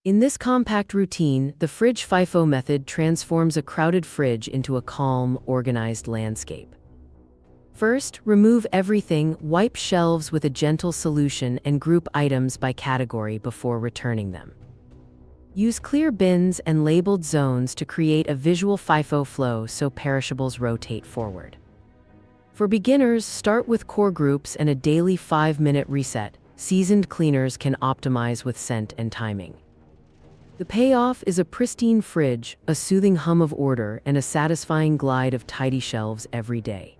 In this compact routine, the fridge FIFO method transforms a crowded fridge into a calm, organized landscape. First, remove everything, wipe shelves with a gentle solution, and group items by category before returning them. Use clear bins and labeled zones to create a visual FIFO flow so perishables rotate forward. For beginners, start with core groups and a daily 5-minute reset. Seasoned cleaners can optimize with scent and timing. The payoff is a pristine fridge, a soothing hum of order, and a satisfying glide of tidy shelves every day.